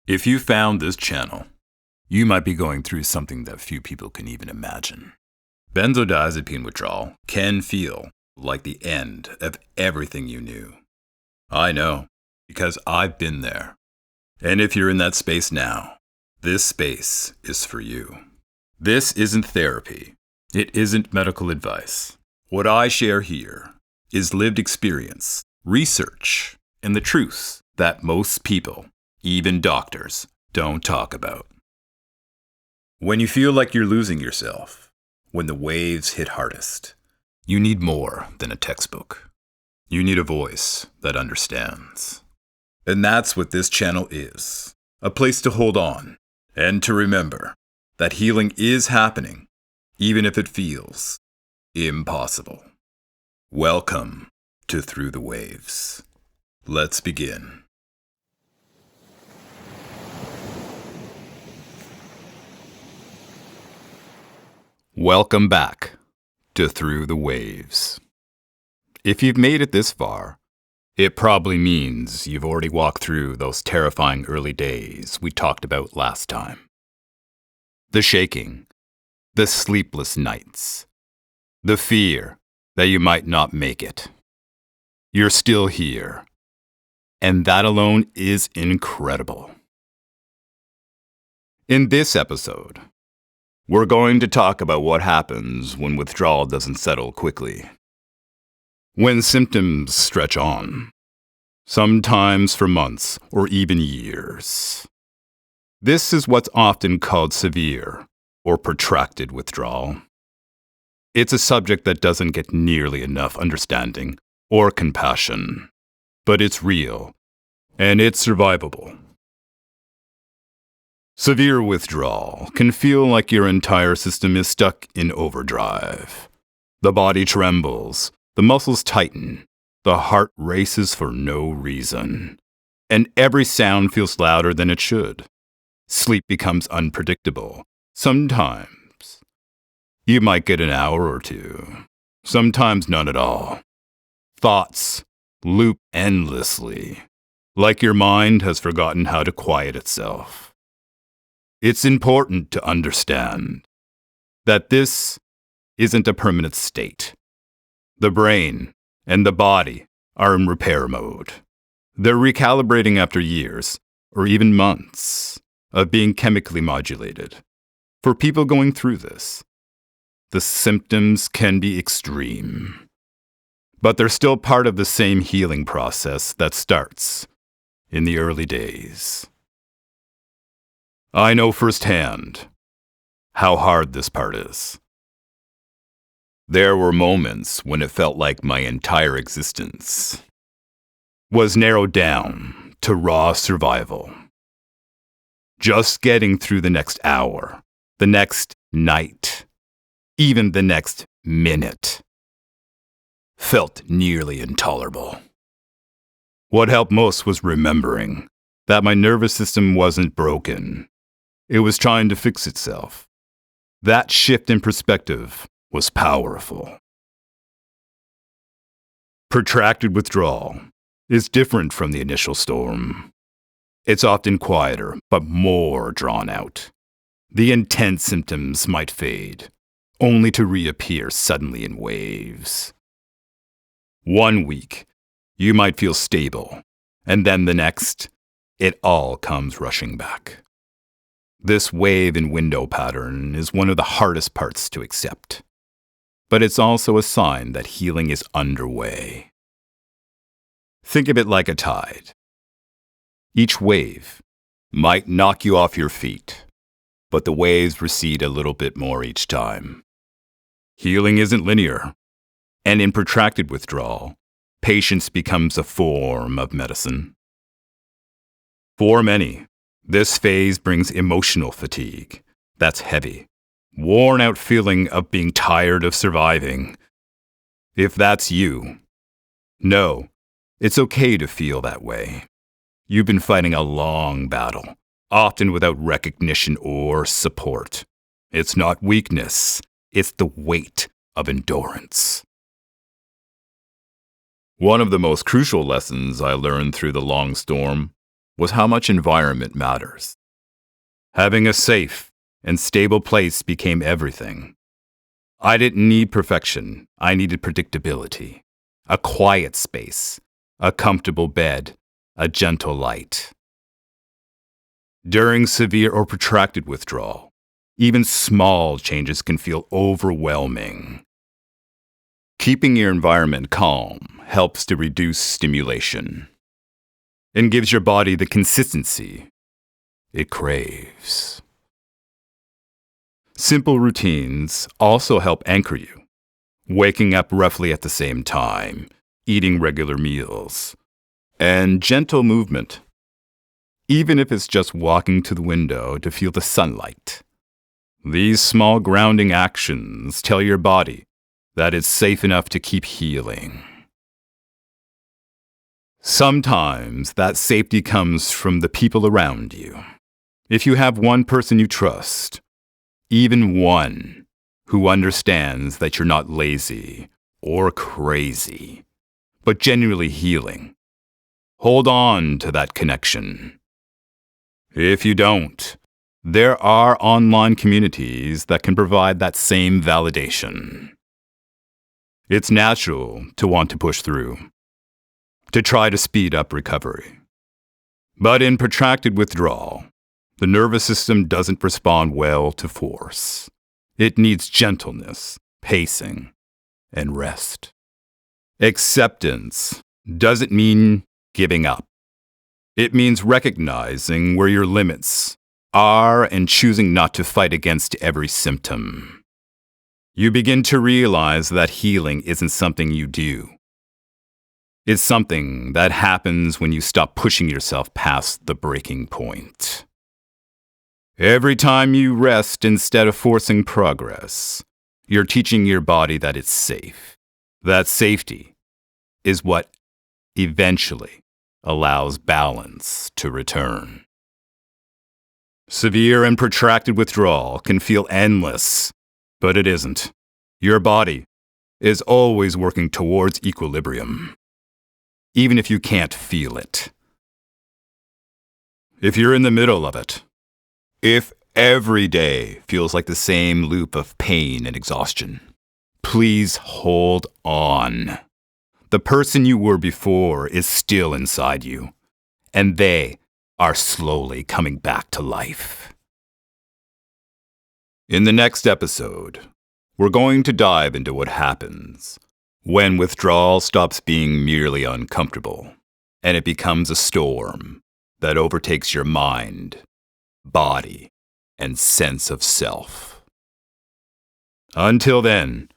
If you found this channel, you might be going through something that few people can even imagine. Benzodiazepine withdrawal can feel like the end of everything you knew. I know, because I've been there. And if you're in that space now, this space is for you. This isn't therapy. It isn't medical advice. What I share here is lived experience, research, and the truth that most people, even doctors, don't talk about. When you feel like you're losing yourself, when the waves hit hardest, you need more than a textbook. You need a voice that understands. And that's what this channel is, a place to hold on and to remember that healing is happening, even if it feels impossible. Welcome to Through the Waves. Let's begin. Welcome back to Through the Waves. If you've made it this far, it probably means you've already walked through those terrifying early days we talked about last time. The shaking, the sleepless nights, the fear that you might not make it. You're still here, and that alone is incredible. In this episode, we're going to talk about what happens when withdrawal doesn't settle quickly. When symptoms stretch on, sometimes for months or even years. This is what's often called severe or protracted withdrawal. It's a subject that doesn't get nearly enough understanding or compassion, but it's real and it's survivable. Severe withdrawal can feel like your entire system is stuck in overdrive. The body trembles, the muscles tighten, the heart races for no reason, and every sound feels louder than it should. Sleep becomes unpredictable. Sometimes you might get an hour or two, sometimes none at all. Thoughts loop endlessly, like your mind has forgotten how to quiet itself. It's important to understand that this isn't a permanent state. The brain and the body are in repair mode. They're recalibrating after years, or even months, of being chemically modulated. For people going through this, the symptoms can be extreme. But they're still part of the same healing process that starts in the early days. I know firsthand how hard this part is. There were moments when it felt like my entire existence was narrowed down to raw survival. Just getting through the next hour, the next night, even the next minute felt nearly intolerable. What helped most was remembering that my nervous system wasn't broken. It was trying to fix itself. That shift in perspective was powerful. Protracted withdrawal is different from the initial storm. It's often quieter, but more drawn out. The intense symptoms might fade, only to reappear suddenly in waves. 1 week, you might feel stable, and then the next, it all comes rushing back. This wave and window pattern is one of the hardest parts to accept, but it's also a sign that healing is underway. Think of it like a tide. Each wave might knock you off your feet, but the waves recede a little bit more each time. Healing isn't linear, and in protracted withdrawal, patience becomes a form of medicine. For many, this phase brings emotional fatigue. That's heavy, worn-out feeling of being tired of surviving. If that's you, know it's okay to feel that way. You've been fighting a long battle, often without recognition or support. It's not weakness, it's the weight of endurance. One of the most crucial lessons I learned through the long storm was how much environment matters. Having a safe and stable place became everything. I didn't need perfection. I needed predictability, a quiet space, a comfortable bed, a gentle light. During severe or protracted withdrawal, even small changes can feel overwhelming. Keeping your environment calm helps to reduce stimulation and gives your body the consistency it craves. Simple routines also help anchor you. Waking up roughly at the same time, eating regular meals, and gentle movement, even if it's just walking to the window to feel the sunlight. These small grounding actions tell your body that it's safe enough to keep healing. Sometimes that safety comes from the people around you. If you have one person you trust, even one who understands that you're not lazy or crazy, but genuinely healing, hold on to that connection. If you don't, there are online communities that can provide that same validation. It's natural to want to push through, to try to speed up recovery. But in protracted withdrawal, the nervous system doesn't respond well to force. It needs gentleness, pacing, and rest. Acceptance doesn't mean giving up. It means recognizing where your limits are and choosing not to fight against every symptom. You begin to realize that healing isn't something you do. It's something that happens when you stop pushing yourself past the breaking point. Every time you rest instead of forcing progress, you're teaching your body that it's safe. That safety is what eventually allows balance to return. Severe and protracted withdrawal can feel endless, but it isn't. Your body is always working towards equilibrium, even if you can't feel it. If you're in the middle of it, if every day feels like the same loop of pain and exhaustion, please hold on. The person you were before is still inside you, and they are slowly coming back to life. In the next episode, we're going to dive into what happens when withdrawal stops being merely uncomfortable and it becomes a storm that overtakes your mind, body, and sense of self. Until then,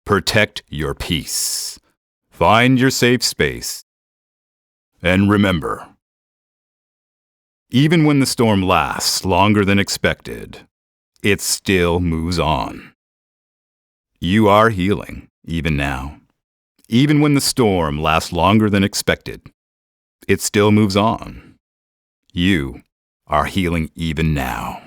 protect your peace, find your safe space, and remember, even when the storm lasts longer than expected, it still moves on. You are healing, even now. Even when the storm lasts longer than expected, it still moves on. You are healing even now.